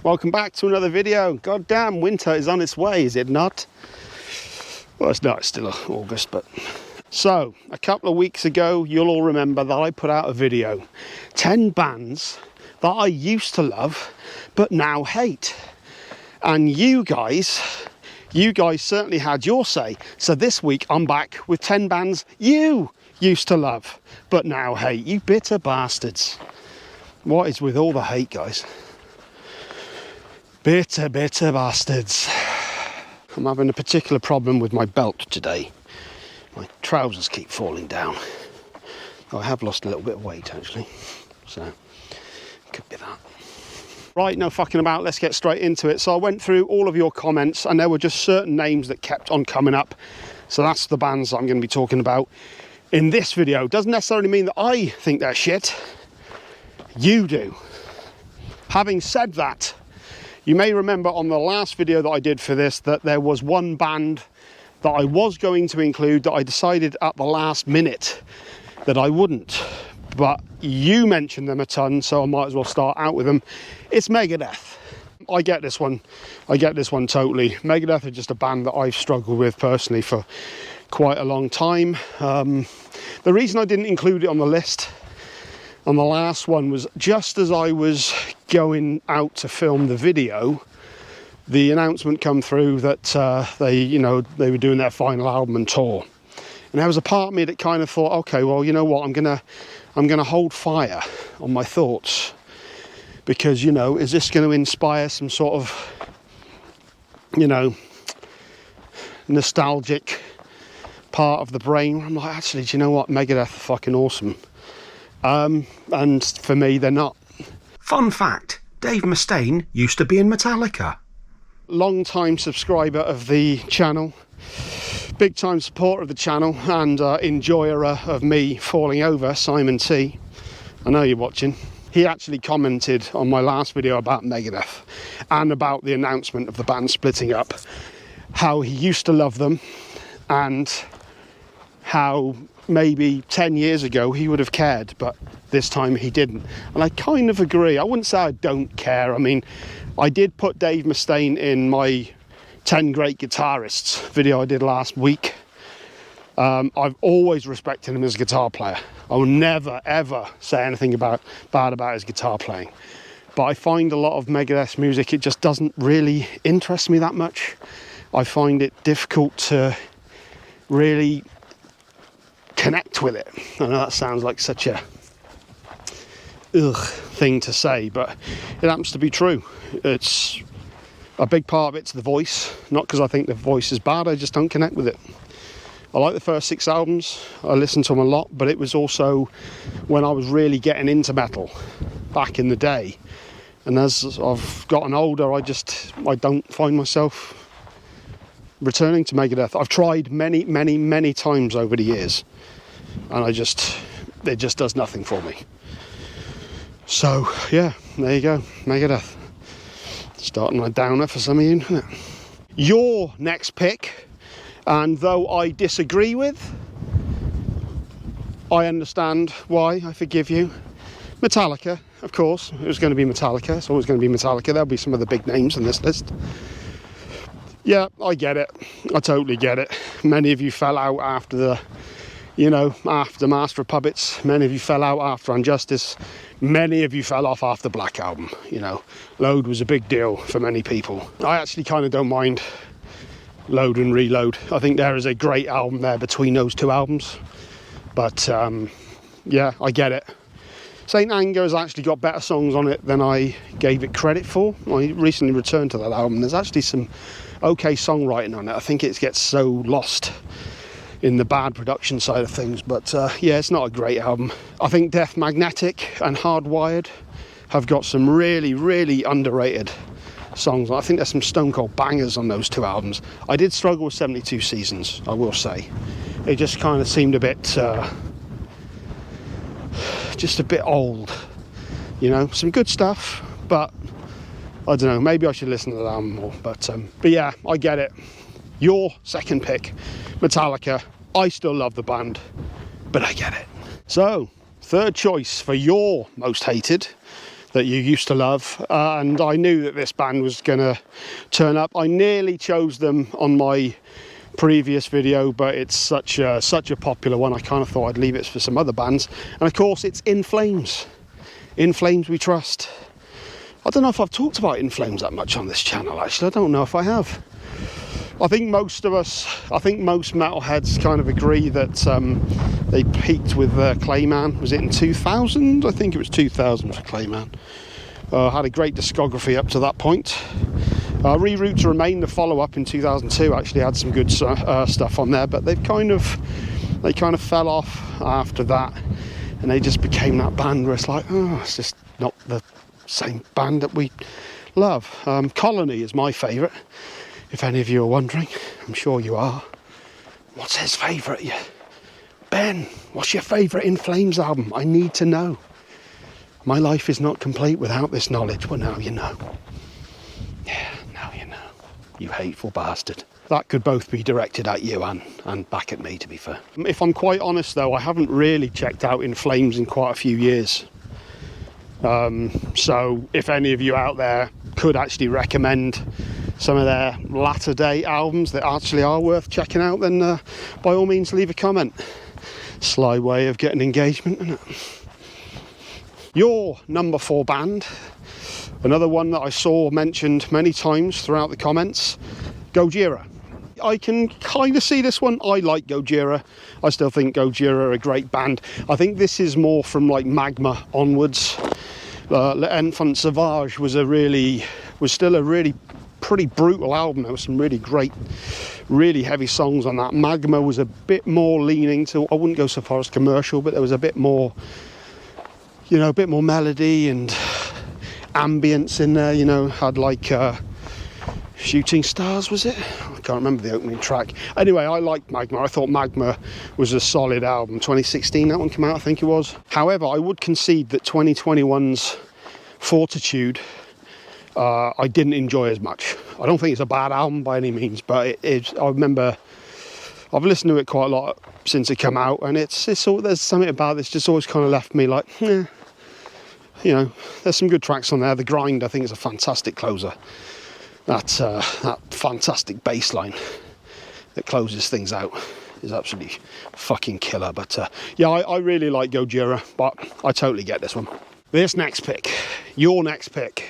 Welcome back to another video. God damn, winter is on its way, is it not? Well, it's not, it's still August, but... So, a couple of weeks ago, you'll all remember that I put out a video. 10 bands that I used to love, but now hate. And you guys certainly had your say. So this week, I'm back with 10 bands you used to love, but now hate. You bitter bastards. What is with all the hate, guys? Bitter bastards. I'm having a particular problem with my belt today. My trousers keep falling down. I have lost a little bit of weight, actually. So, could be that. Right, no fucking about, let's get straight into it. So I went through all of your comments and there were just certain names that kept on coming up. So that's the bands I'm going to be talking about in this video. Doesn't necessarily mean that I think they're shit. You do. Having said that, you may remember on the last video that I did for this that there was one band that I was going to include that I decided at the last minute that I wouldn't. But you mentioned them a ton, so I might as well start out with them. It's Megadeth. I get this one totally. Megadeth are just a band that I've struggled with personally for quite a long time. The reason I didn't include it on the list on the last one was just as I was going out to film the video, the announcement come through that they were doing their final album and tour. And there was a part of me that kind of thought, okay, well, you know what, I'm gonna hold fire on my thoughts, because, you know, is this going to inspire some sort of, you know, nostalgic part of the brain? I'm like, actually, do you know what, Megadeth are fucking awesome. And for me, they're not. Fun fact, Dave Mustaine used to be in Metallica. Long-time subscriber of the channel, big-time supporter of the channel, and enjoyer of me falling over, Simon T. I know you're watching. He actually commented on my last video about Megadeth and about the announcement of the band splitting up, how he used to love them and how maybe 10 years ago he would have cared, but this time he didn't. And I kind of agree. I wouldn't say I don't care. I mean, I did put Dave Mustaine in my 10 great guitarists video I did last week. I've always respected him as a guitar player. I will never ever say anything bad about his guitar playing, but I find a lot of Megadeth's music, it just doesn't really interest me that much. I find it difficult to really connect with it. I know that sounds like such a thing to say, but it happens to be true. It's a big part of it's the voice, not because I think the voice is bad, I just don't connect with it. I like the first 6 albums, I listened to them a lot, but it was also when I was really getting into metal back in the day. And as I've gotten older, I don't find myself returning to Megadeth. I've tried many times over the years, and it just does nothing for me. So yeah, there you go, Megadeth. Starting my downer for some of you, isn't it? Your next pick, and though I disagree with, I understand why, I forgive you. Metallica, of course. It was going to be Metallica. It's always going to be Metallica. There'll be some of the big names on this list. Yeah, I get it. I totally get it. Many of you fell out after after Master of Puppets. Many of you fell out after Injustice. Many of you fell off after Black Album. You know, Load was a big deal for many people. I actually kind of don't mind Load and Reload. I think there is a great album there between those two albums. But yeah, I get it. Saint Anger has actually got better songs on it than I gave it credit for. I recently returned to that album. There's actually some okay songwriting on it. I think it gets so lost in the bad production side of things, but yeah, it's not a great album. I think Death Magnetic and Hardwired have got some really underrated songs. I think there's some stone cold bangers on those two albums. I did struggle with 72 Seasons, I will say. It just kind of seemed a bit just a bit old, you know. Some good stuff, but I don't know, maybe I should listen to that album more. But yeah, I get it. Your second pick, Metallica. I still love the band, but I get it. So, third choice for your most hated. that you used to love, and I knew that this band was going to turn up. I nearly chose them on my previous video, but it's such a popular one, I kind of thought I'd leave it for some other bands. And of course it's In Flames. In Flames We Trust. I don't know if I've talked about In Flames that much on this channel, actually. I don't know if I have. I think most metalheads kind of agree that they peaked with Clayman. Was it in 2000? I think it was 2000 for Clayman. Had a great discography up to that point. Reroute to Remain, the follow-up in 2002, actually had some good stuff on there, but they kind of fell off after that, and they just became that band where it's like, oh, it's just not the same band that we love. Colony is my favourite, if any of you are wondering. I'm sure you are. What's his favourite? Yeah. Ben, what's your favourite In Flames album? I need to know. My life is not complete without this knowledge. Well, now you know. Yeah, now you know. You hateful bastard. That could both be directed at you and back at me, to be fair. If I'm quite honest, though, I haven't really checked out In Flames in quite a few years. So if any of you out there could actually recommend some of their latter day albums that actually are worth checking out, then by all means leave a comment. Sly way of getting engagement, isn't it? Your number 4 band, another one that I saw mentioned many times throughout the comments, Gojira. I can kind of see this one. I like Gojira. I still think Gojira are a great band. I think this is more from like Magma onwards. L'Enfant Sauvage was still a really pretty brutal album. There were some really great, really heavy songs on that. Magma was a bit more leaning to, I wouldn't go so far as commercial, but there was a bit more, you know, a bit more melody and ambience in there, you know. Had like Shooting Stars, was it? I can't remember the opening track. Anyway, I liked Magma. I thought Magma was a solid album. 2016 that one came out, I think it was. However, I would concede that 2021's Fortitude I didn't enjoy as much. I don't think it's a bad album by any means, but I remember I've listened to it quite a lot since it came out, and it's all, there's something about this just always kind of left me like, eh. You know, there's some good tracks on there. The Grind, I think, is a fantastic closer. That fantastic bass line that closes things out is absolutely fucking killer. But yeah, I really like Gojira, but I totally get this one. This next pick, your next pick,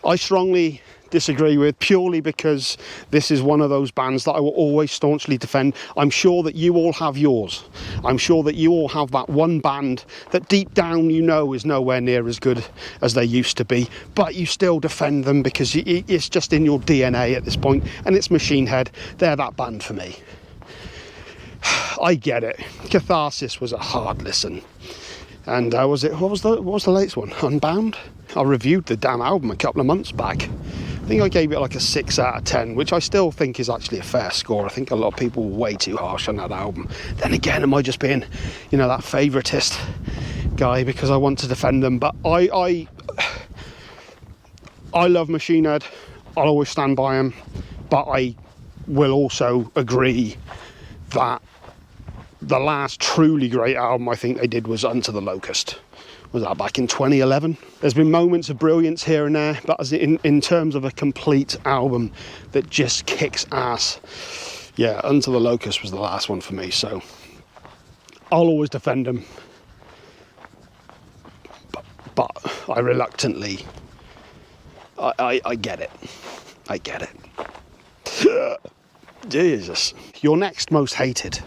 I strongly disagree with, purely because this is one of those bands that I will always staunchly defend. I'm sure that you all have yours. I'm sure that you all have that one band that deep down you know is nowhere near as good as they used to be, but you still defend them because it's just in your DNA at this point, and it's Machine Head. They're that band for me. I get it. Catharsis was a hard listen. And what was the latest one? Unbound? I reviewed the damn album a couple of months back. I think I gave it like a 6 out of 10, which I still think is actually a fair score. I think a lot of people were way too harsh on that album. Then again, am I just being, you know, that favouriteist guy because I want to defend them? But I love Machine Head. I'll always stand by them. But I will also agree that the last truly great album I think they did was Unto the Locust. Was that back in 2011? There's been moments of brilliance here and there, but as in terms of a complete album that just kicks ass, yeah, Unto the Locust was the last one for me. So I'll always defend them, but I reluctantly, I get it. I get it. Jesus. Your next most hated,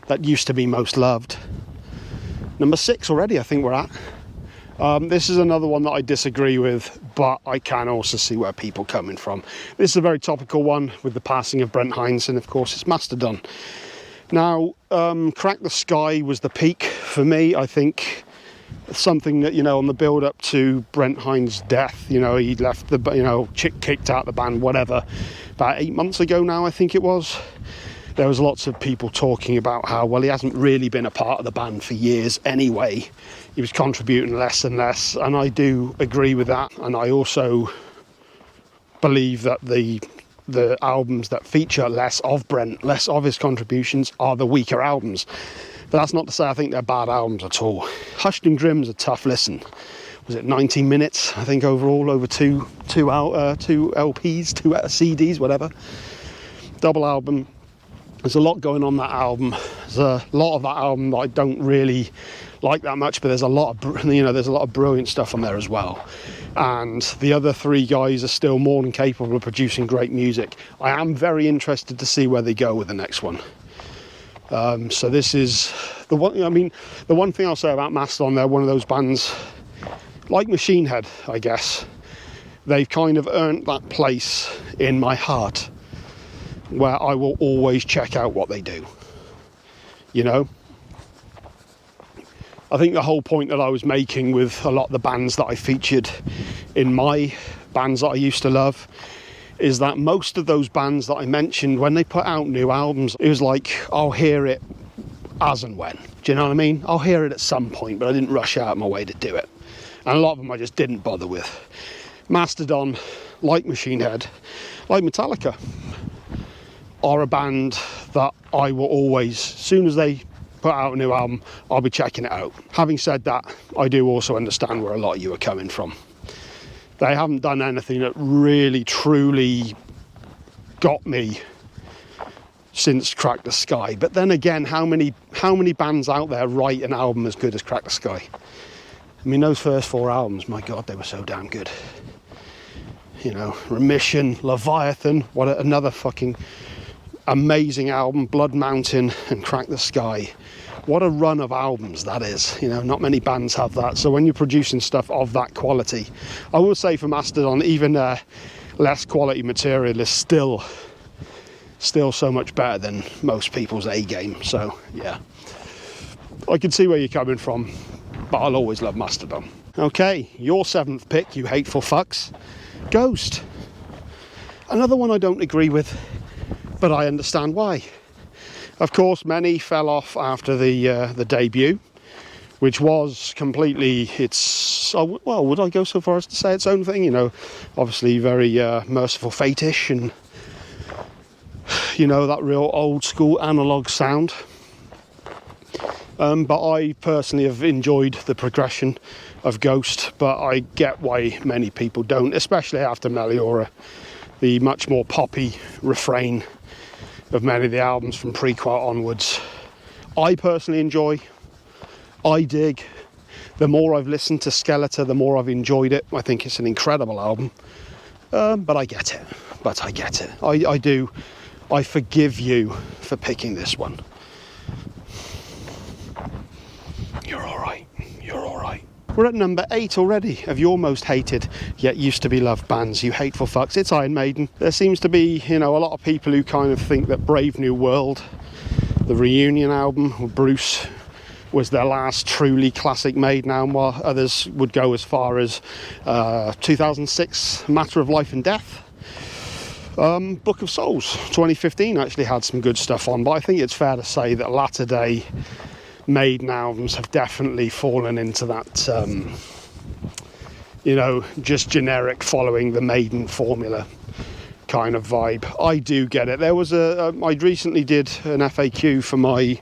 that used to be most loved. Number 6 already, I think we're at. This is another one that I disagree with, but I can also see where people are coming from. This is a very topical one with the passing of Brent Hinds, and of course it's Mastodon. Now, Crack the Sky was the peak for me. I think something that, you know, on the build up to Brent Hinds' death, you know, he left the, you know, kicked out the band, whatever, about 8 months ago now, I think it was. There was lots of people talking about how, well, he hasn't really been a part of the band for years anyway. He was contributing less and less, and I do agree with that. And I also believe that the albums that feature less of Brent, less of his contributions, are the weaker albums. But that's not to say I think they're bad albums at all. Hushed and Grim's a tough listen. was it 90 minutes, I think, overall, over two LPs, two CDs, whatever. Double album. There's a lot going on that album. There's a lot of that album that I don't really like that much, but there's a lot of, there's a lot of brilliant stuff on there as well. And the other three guys are still more than capable of producing great music. I am very interested to see where they go with the next one. So this is the one. I mean, the one thing I'll say about Mastodon, they're one of those bands like Machine Head, I guess. They've kind of earned that place in my heart where I will always check out what they do. You know? I think the whole point that I was making with a lot of the bands that I featured in my bands that I used to love is that most of those bands that I mentioned, when they put out new albums, it was like, I'll hear it as and when. Do you know what I mean? I'll hear it at some point, but I didn't rush out my way to do it. And a lot of them I just didn't bother with. Mastodon, like Machine Head, like Metallica, are a band that I will always, as soon as they put out a new album, I'll be checking it out. Having said that, I do also understand where a lot of you are coming from. They haven't done anything that really, truly got me since Crack the Skye. But then again, how many bands out there write an album as good as Crack the Skye? I mean, those first four albums, my God, they were so damn good. You know, Remission, Leviathan, another fucking amazing album, Blood Mountain and Crack the Skye. What a run of albums that is. You know, not many bands have that. So when you're producing stuff of that quality, I will say for Mastodon, even less quality material is still so much better than most people's A game. So yeah, I can see where you're coming from, but I'll always love Mastodon. Okay, your seventh pick, you hateful fucks. Ghost. Another one I don't agree with, but I understand why. Of course, many fell off after the debut, which was completely well, would I go so far as to say its own thing? You know, obviously very Merciful Fate-ish, and you know, that real old school analog sound. But I personally have enjoyed the progression of Ghost, but I get why many people don't, especially after Meliora, the much more poppy refrain of many of the albums from Prequel onwards. I personally enjoy, I dig. The more I've listened to Skeletor, the more I've enjoyed it. I think it's an incredible album, but I get it. I do. I forgive you for picking this one. You're all right. We're at number 8 already of your most hated yet used to be loved bands, you hateful fucks. It's Iron Maiden. There seems to be, you know, a lot of people who kind of think that Brave New World, the reunion album with Bruce, was their last truly classic Maiden album, while others would go as far as 2006 Matter of Life and Death. Book of Souls 2015 actually had some good stuff on, but I think it's fair to say that latter day Maiden albums have definitely fallen into that you know, just generic following the Maiden formula kind of vibe. I do get it. There was I recently did an FAQ for my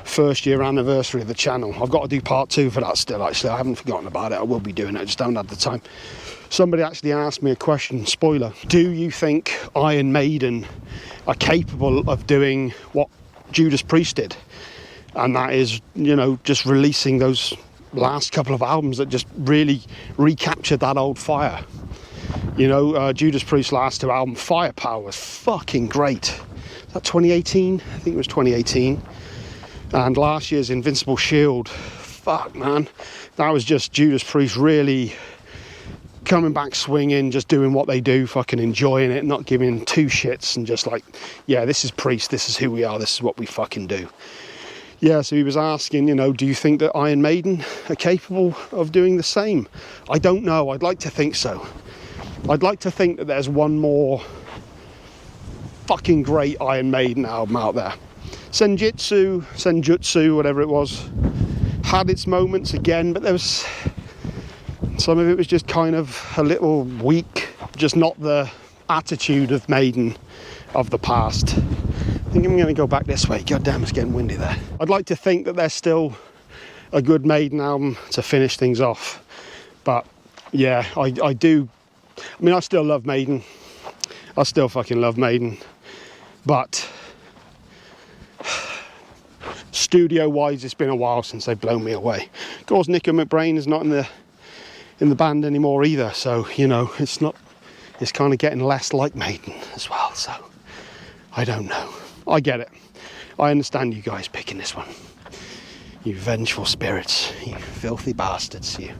first year anniversary of the channel. I've got to do part 2 for that still, actually. I haven't forgotten about it. I will be doing it, I just don't have the time. Somebody actually asked me a question, spoiler: do you think Iron Maiden are capable of doing what Judas Priest did? And that is, you know, just releasing those last couple of albums that just really recaptured that old fire. You know, Judas Priest's last 2 albums, Firepower, was fucking great. Is that 2018? I think it was 2018. And last year's Invincible Shield, fuck man, that was just Judas Priest really coming back swinging, just doing what they do, fucking enjoying it, not giving 2 shits, and just like, yeah, this is Priest, this is who we are, this is what we fucking do. Yeah, so he was asking, you know, do you think that Iron Maiden are capable of doing the same? I don't know. I'd like to think so. I'd like to think that there's one more fucking great Iron Maiden album out there. Senjutsu, whatever it was, had its moments again, but there was some of it was just kind of a little weak, just not the attitude of Maiden of the past. I think I'm going to go back this way. God damn, it's getting windy there. I'd like to think that there's still a good Maiden album to finish things off. But yeah, I do. I mean, I still love Maiden. I still fucking love Maiden. But studio-wise, it's been a while since they've blown me away. Of course, Nico McBrain is not in the band anymore either. So you know, it's not. It's kind of getting less like Maiden as well. So I don't know. I get it. I understand you guys picking this one. You vengeful spirits. You filthy bastards. You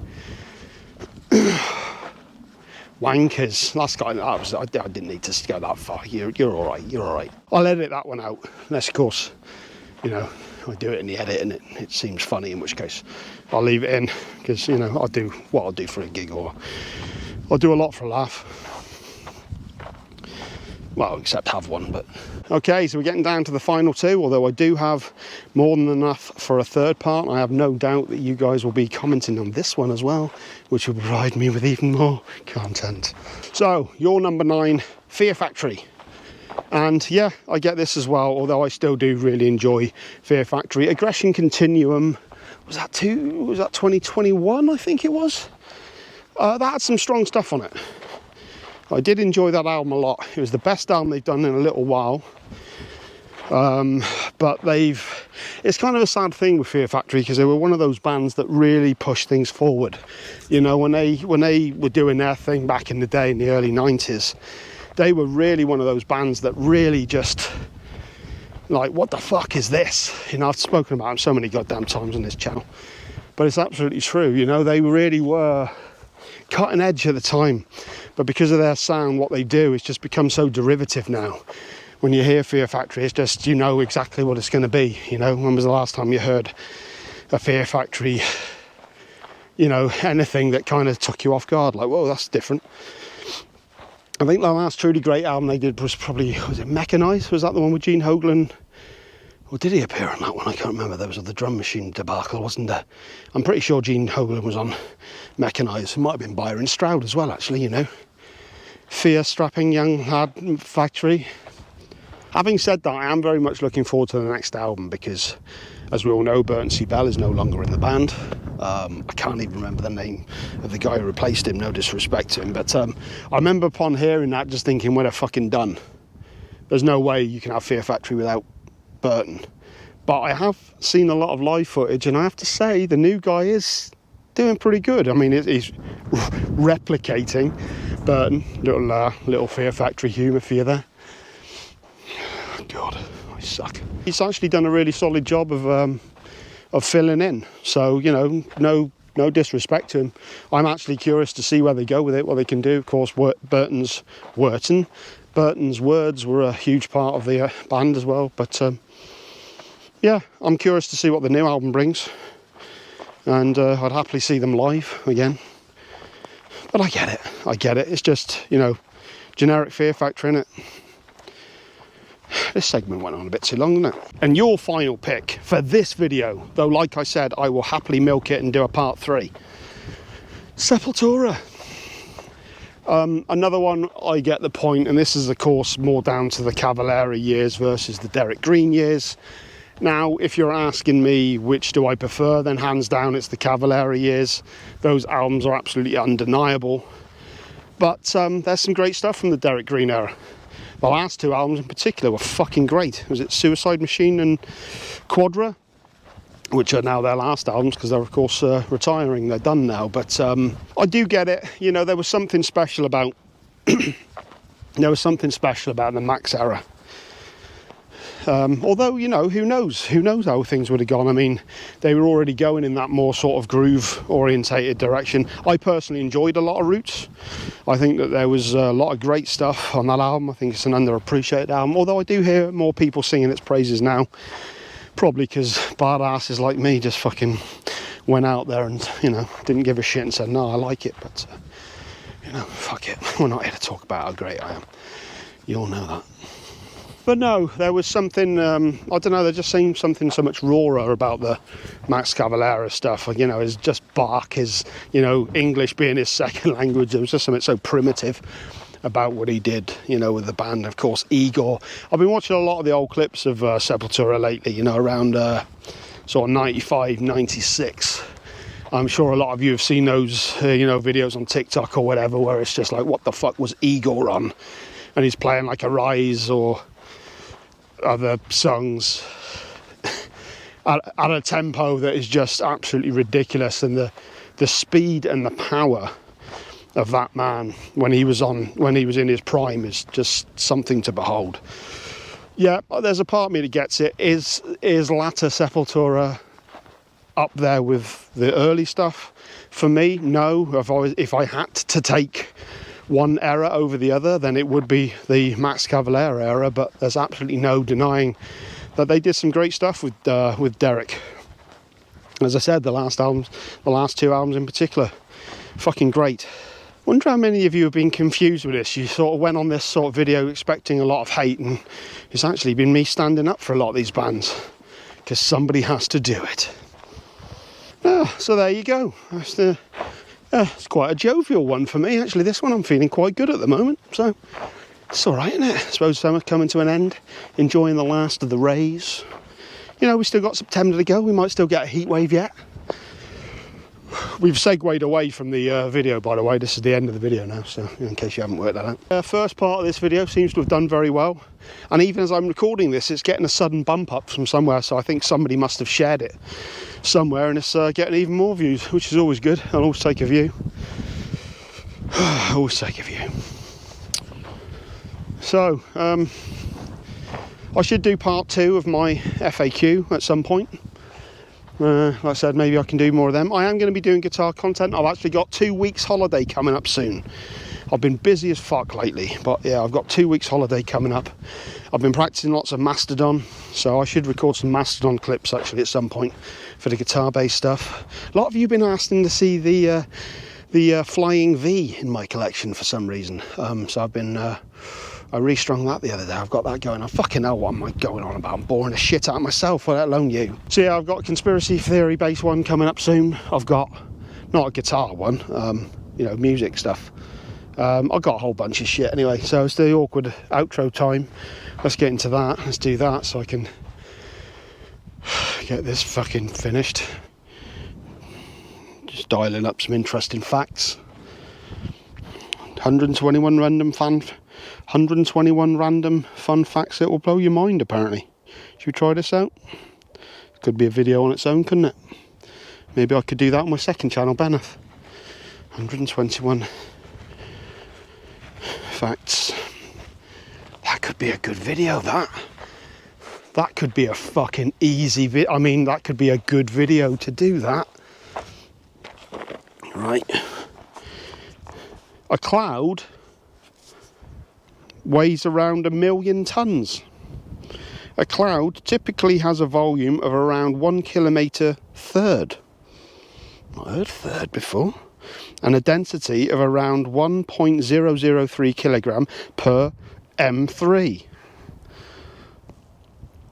wankers. I didn't need to go that far. You're all right. You're all right. I'll edit that one out. Unless, of course, you know, I do it in the edit and it seems funny, in which case I'll leave it in, because, you know, I'll do what I'll do for a gig, or I'll do a lot for a laugh. Well, except have one, but... Okay, so we're getting down to the final two, although I do have more than enough for a third part. I have no doubt that you guys will be commenting on this one as well, which will provide me with even more content. So, your number 9, Fear Factory. And yeah, I get this as well, although I still do really enjoy Fear Factory. Aggression Continuum, was that 2021, I think it was? That had some strong stuff on it. I did enjoy that album a lot. It was the best album they've done in a little while. But it's kind of a sad thing with Fear Factory, because they were one of those bands that really pushed things forward. You know, when they were doing their thing back in the day in the early 90s, they were really one of those bands that really just, like, what the fuck is this? You know, I've spoken about them so many goddamn times on this channel, but it's absolutely true. You know, they really were cutting edge at the time, but because of their sound, what they do is just become so derivative now. When you hear Fear Factory, it's just, you know exactly what it's going to be. You know, when was the last time you heard a Fear Factory, you know, anything that kind of took you off guard? Like, whoa, that's different. I think the last truly great album they did was probably, was it Mechanise? Was that the one with Gene Hoglan? Or did he appear on that one? I can't remember. There was the Drum Machine debacle, wasn't there? I'm pretty sure Gene Hoglan was on Mechanise. It might have been Byron Stroud as well, actually, you know. Fear-strapping young lad factory. Having said that, I am very much looking forward to the next album, because, as we all know, Burton C. Bell is no longer in the band. I can't even remember the name of the guy who replaced him, no disrespect to him. But I remember upon hearing that just thinking, we're fucking done. There's no way you can have Fear Factory without Burton. But I have seen a lot of live footage, and I have to say the new guy is doing pretty good. I mean, he's replicating Burton. Little Fear Factory humour for you there. God, I suck. He's actually done a really solid job of filling in. So, you know, no disrespect to him. I'm actually curious to see where they go with it, what they can do. Of course, Burton's words were a huge part of the band as well. But yeah, I'm curious to see what the new album brings, and I'd happily see them live again. But I get it. It's just, you know, generic Fear Factory, innit? This segment went on a bit too long, didn't it? And your final pick for this video, though, like I said, I will happily milk it and do a part 3. Sepultura. Another one, I get the point, and this is, of course, more down to the Cavalera years versus the Derek Green years. Now, if you're asking me which do I prefer, then hands down it's the Cavalera years. Those albums are absolutely undeniable. But there's some great stuff from the Derek Green era. The last 2 albums in particular were fucking great. Was it Suicide Machine and Quadra? Which are now their last albums, because they're, of course, retiring. They're done now. But I do get it. You know, there was something special about... there was something special about the Max era. Although, you know, who knows how things would have gone. I mean, they were already going in that more sort of groove orientated direction. I personally enjoyed a lot of Roots. I think that there was a lot of great stuff on that album. I think it's an underappreciated album, although I do hear more people singing its praises now, probably because badasses like me just fucking went out there and, you know, didn't give a shit and said, no, I like it, but you know, fuck it, we're not here to talk about how great I am. You all know that. But no, there was something, I don't know, there just seemed something so much rawer about the Max Cavalera stuff. You know, his just bark, his, you know, English being his second language. There was just something so primitive about what he did, you know, with the band. Of course, Igor. I've been watching a lot of the old clips of Sepultura lately, you know, around sort of 95, 96. I'm sure a lot of you have seen those, videos on TikTok or whatever, where it's just like, what the fuck was Igor on? And he's playing like Arise or other songs at a tempo that is just absolutely ridiculous, and the speed and the power of that man when he was in his prime is just something to behold. Yeah, there's a part of me that gets it. Is latter Sepultura up there with the early stuff? For me, no. If I had to take one era over the other, then it would be the Max Cavalera era, but there's absolutely no denying that they did some great stuff with Derek. As I said, the last two albums in particular, fucking great. Wonder how many of you have been confused with this. You sort of went on this sort of video expecting a lot of hate, and it's actually been me standing up for a lot of these bands, because somebody has to do it. So there you go. It's quite a jovial one for me, actually. This one I'm feeling quite good at the moment, so it's all right, isn't it? I suppose summer's coming to an end, enjoying the last of the rays. We still got September to go. We might still get a heat wave yet. We've segued away from the video, by the way. This is the end of the video now, so in case you haven't worked that out. First part of this video seems to have done very well, and even as I'm recording this, it's getting a sudden bump up from somewhere, so I think somebody must have shared it somewhere, and it's getting even more views, which is always good. I'll always take a view. Always take a view. So, I should do part 2 of my FAQ at some point. Like I said, maybe I can do more of them. I am going to be doing guitar content. I've actually got 2 weeks holiday coming up soon. I've been busy as fuck lately, but yeah, I've got 2 weeks holiday coming up. I've been practicing lots of Mastodon, so I should record some Mastodon clips actually at some point for the guitar-based stuff. A lot of you have been asking to see the Flying V in my collection for some reason. So I've been... I restrung that the other day. I've got that going on. Fucking hell, what am I going on about? I'm boring the shit out of myself, let alone you. So yeah, I've got a conspiracy theory based one coming up soon. I've got, not a guitar one, music stuff. I've got a whole bunch of shit anyway. So it's the awkward outro time. Let's get into that. Let's do that so I can get this fucking finished. Just dialing up some interesting facts. 121 random fun facts that will blow your mind, apparently. Should we try this out? Could be a video on its own, couldn't it? Maybe I could do that on my second channel, Benneth. 121 facts. That could be a good video, that. That could be a fucking easy video. I mean, that could be a good video to do that. Right. A cloud weighs around 1 million tons. A cloud typically has a volume of around 1 kilometre third. Not heard third before. And a density of around 1.003 kilogram per M3.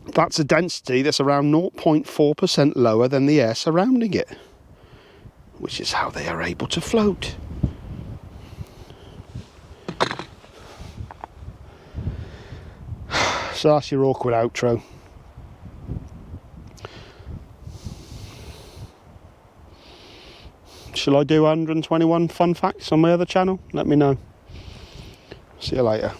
That's a density that's around 0.4% lower than the air surrounding it, which is how they are able to float. So that's your awkward outro. Shall I do 121 fun facts on my other channel? Let me know. See you later.